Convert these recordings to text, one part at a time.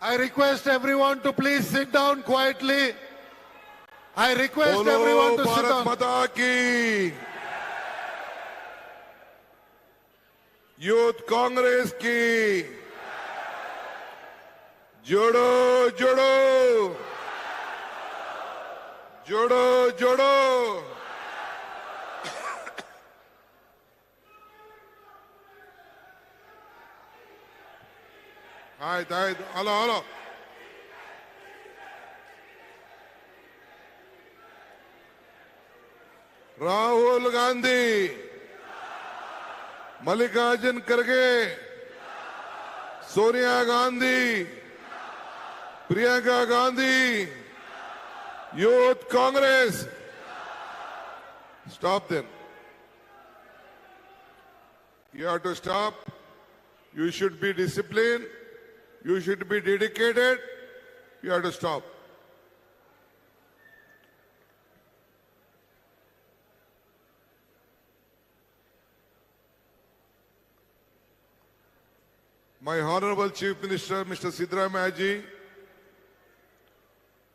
I request everyone to please sit down quietly. I request everyone to sit down. Bharat माता की, youth Congress की, जोड़ो जोड़ो, जोड़ो जोड़ो। ಆಯ್ತು hello hello Rahul Gandhi, Mallikarjun Kharge, Sonia Gandhi, Priyanka Gandhi, youth Congress. Stop them. You have to stop. You should be disciplined. You should be dedicated. You have to stop. My Honorable Chief Minister, Mr. 𝗕𝗵𝗵𝗁,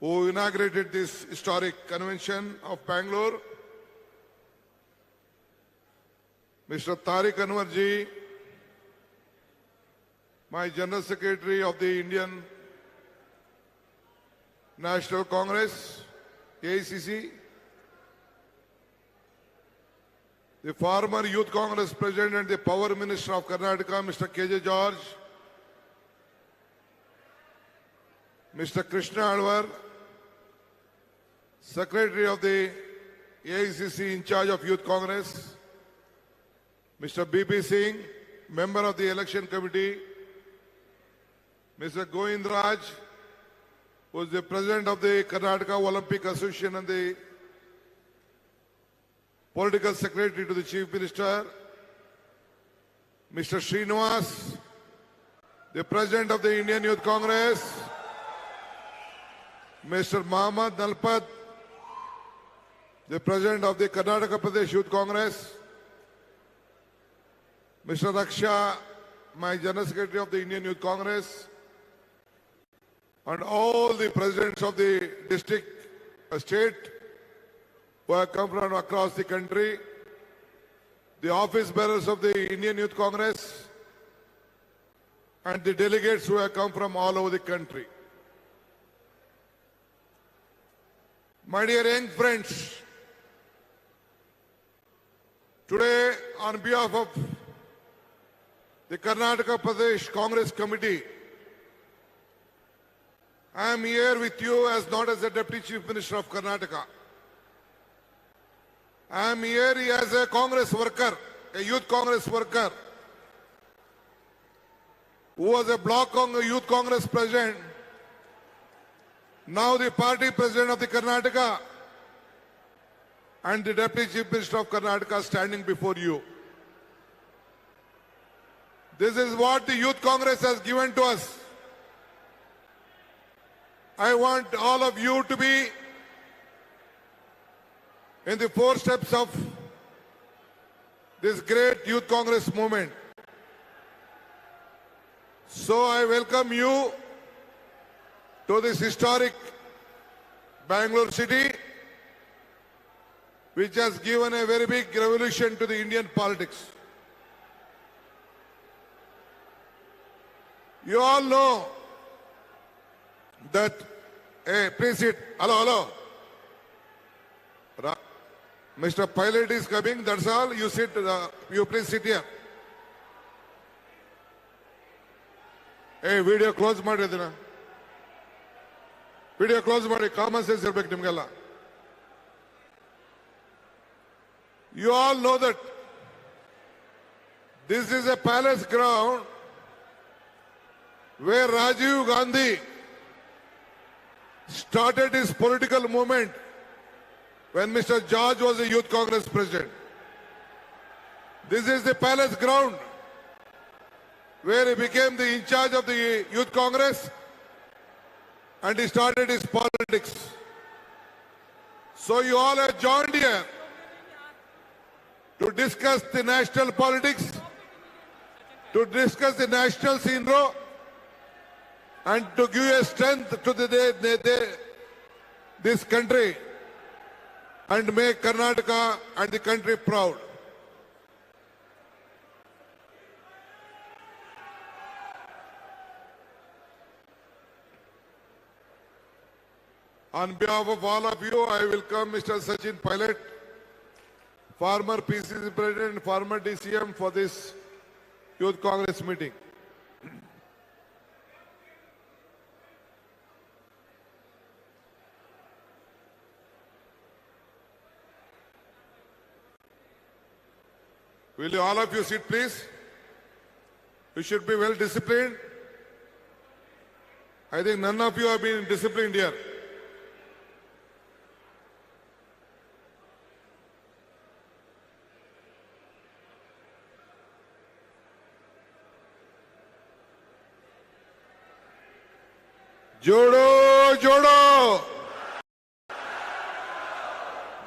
who inaugurated this historic convention of Bangalore, Mr. 𝗕𝗂𝗵𝗁, my General Secretary of the Indian National Congress, AICC, the former Youth Congress President and the Power Minister of Karnataka, Mr. 𝗕𝗂𝗵𝗆, Mr. 𝗕𝗂𝗵𝗆, Secretary of the AICC in charge of Youth Congress, Mr. B.P. Singh, Member of the Election Committee, Mr. 𝗕𝗂𝗵𝗆, who is the President of the Karnataka Olympic Association and the Political Secretary to the Chief Minister, Mr. Srinivas, the President of the Indian Youth Congress, Mr. 𝗕𝗵𝗿, the President of the Karnataka Pradesh Youth Congress, Mr. Raksha, my General Secretary of the Indian Youth Congress, and all the presidents of the district, state, who have come from across the country, the office bearers of the Indian Youth Congress, and the delegates who have come from all over the country. My dear young friends, today on behalf of the Karnataka Pradesh Congress Committee, I am here with you as not as the Deputy Chief Minister of Karnataka. I am here as a Congress worker, a Youth Congress worker, who was a Block Youth Congress President, now the Party President of the Karnataka, and the Deputy Chief Minister of Karnataka standing before you. This is what the Youth Congress has given to us. I want all of you to be in the four steps of this great Youth Congress movement. So I welcome you to this historic Bangalore city, which has given a very big revolution to the Indian politics. You all know that, hey, please sit. Hello. Mr. Pilot is coming, that's all. You sit, you please sit here. Hey, video close ಮಾಡಿದೀನ. Video close ಮಾಡಿ, common sense ಇರಬೇಕು ನಿಮಗೆಲ್ಲ. You all know that this is a palace ground where Rajiv Gandhi started his political movement when Mr. George was a Youth Congress President. This is the palace ground where he became the in charge of the Youth Congress and he started his politics. So you all have joined here to discuss the national politics, to discuss the national scene, and to give a strength to this country and make Karnataka and the country proud. On behalf of all of you, I welcome Mr. 𝗕𝗵𝗿, former PCC President, former DCM, for this Youth Congress meeting. Will you all of you sit, please? You should be well disciplined. I think none of you have been disciplined here. जोड़ो जोड़ो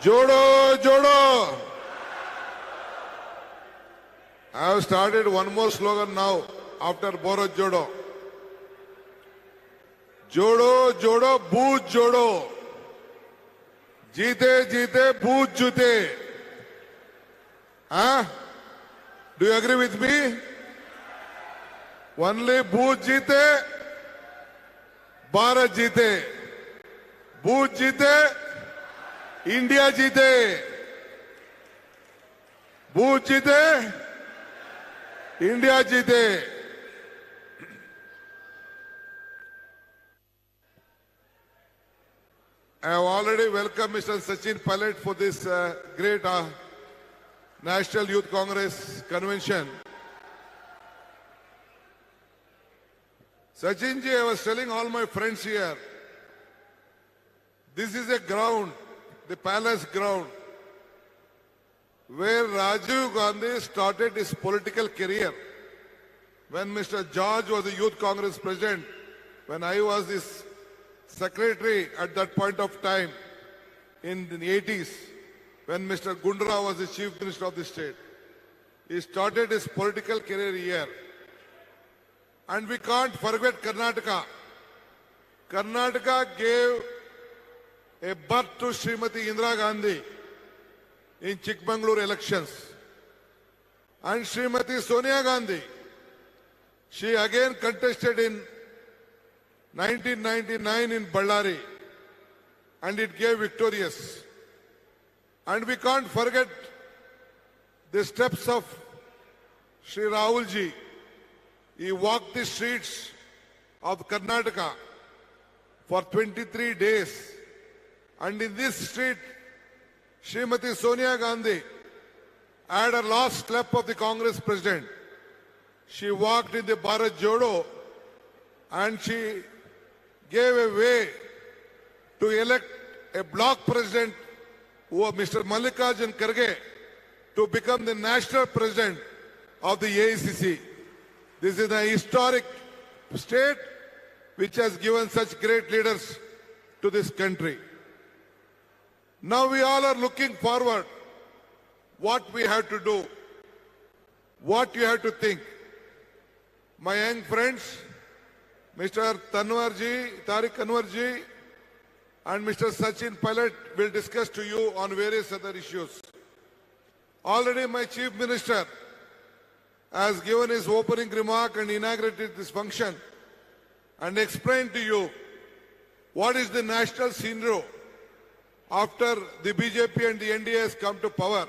जोड़ो जोड़ो. I have started one more slogan now after Bharat Jodo. जोड़ो जोड़ो booth जोड़ो, जीते जीते booth जूते. Huh? Do you agree with me? Only booth जीते, भारत जीते. बूथ जीते, इंडिया जीते. बूथ जीते, इंडिया जीते. I have already welcomed Mr. 𝗕𝗵𝗿 for this great National Youth Congress convention. Sachinji, I was telling all my friends here, this is a ground, the palace ground, where Rajiv Gandhi started his political career. When Mr. George was the Youth Congress president, when I was his secretary at that point of time in the 80s, when Mr. Gundra was the chief minister of the state. He started his political career here. And we can't forget Karnataka. Karnataka gave a birth to Srimati Indira Gandhi in Chikmagalur elections. And Srimati Sonia Gandhi, she again contested in 1999 in Ballari, and it gave victorious. And we can't forget the steps of Sri Rahulji. He walked the streets of Karnataka for 23 days. And in this street, Srimati Sonia Gandhi had a last step of the Congress president. She walked in the Bharat Jodo and she gave a way to elect a bloc president, who was Mr. Mallikarjun Kharge, to become the national president of the AICC. This is a historic state which has given such great leaders to this country. Now we all are looking forward what we have to do, what you have to think. My young friends, Mr. 𝗕𝗵𝗿 and Mr. 𝗕𝗵𝗿 will discuss to you on various other issues. Already my Chief Minister has given his opening remark and inaugurated this function and explained to you what is the national scenario after the BJP and the NDA has come to power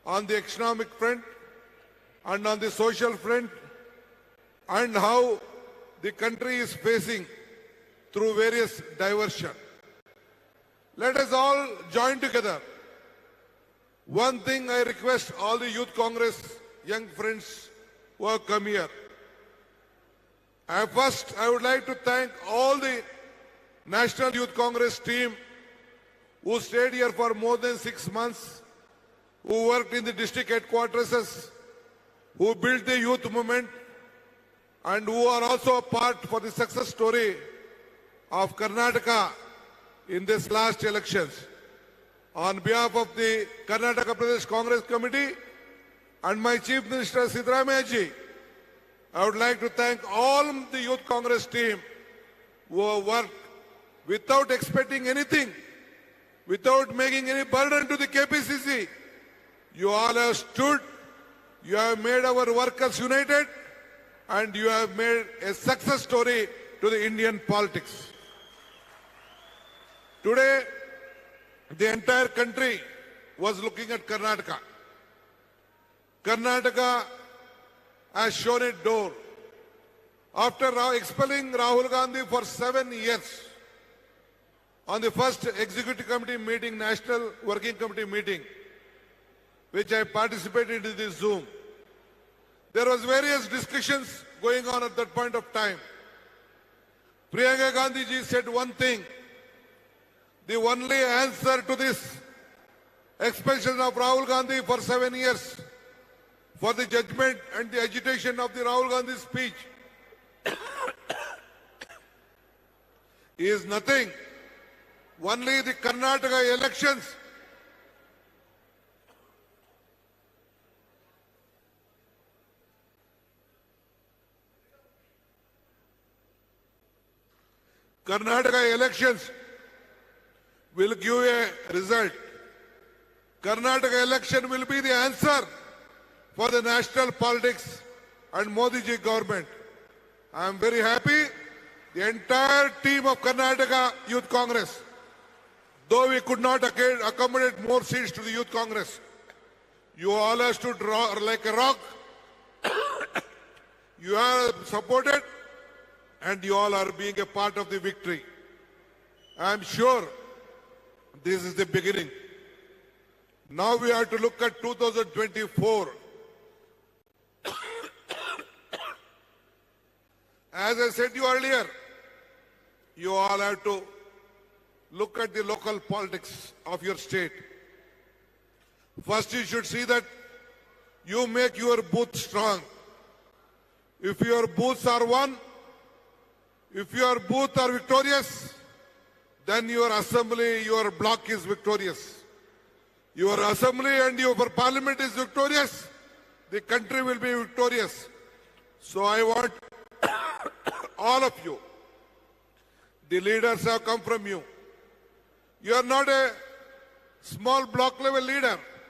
on the economic front and on the social front, and how the country is facing through various diversion. Let us all join together. One thing I request all the Youth Congress young friends who have come here. First, I would like to thank all the National Youth Congress team who stayed here for more than 6 months, who worked in the district headquarters, who built the youth movement, and who are also a part for the success story of Karnataka in this last elections. On behalf of the Karnataka Pradesh Congress Committee and my Chief Minister 𝗕𝗵𝗵𝗁, I would like to thank all the Youth Congress team who have worked without expecting anything, without making any burden to the KPCC. You all have stood, you have made our workers united, and you have made a success story to the Indian politics. Today, the entire country was looking at Karnataka. Karnataka has shown its door. After expelling Rahul Gandhi for 7 years, on the first executive committee meeting, National Working Committee meeting, which I participated in this Zoom, there was various discussions going on at that point of time. Priyanka Gandhi ji said one thing: the only answer to this expulsion of Rahul Gandhi for 7 years, for the judgment and the agitation of the Rahul Gandhi speech, is nothing. Only the Karnataka elections. Karnataka elections will give a result. Karnataka election will be the answer for the national politics and Modi ji government. I am very happy. The entire team of Karnataka Youth Congress, though we could not accommodate more seats to the Youth Congress, you all have stood like a rock. You are supported, and you all are being a part of the victory. I am sure this is the beginning. Now we have to look at 2024. As I said to you earlier, you all have to look at the local politics of your state. First, you should see that you make your booth strong. If your booths are won, if your booths are victorious, then your assembly, your bloc is victorious. Your assembly and your parliament is victorious, the country will be victorious. So I want all of you, the leaders have come from you. You are not a small block level leader.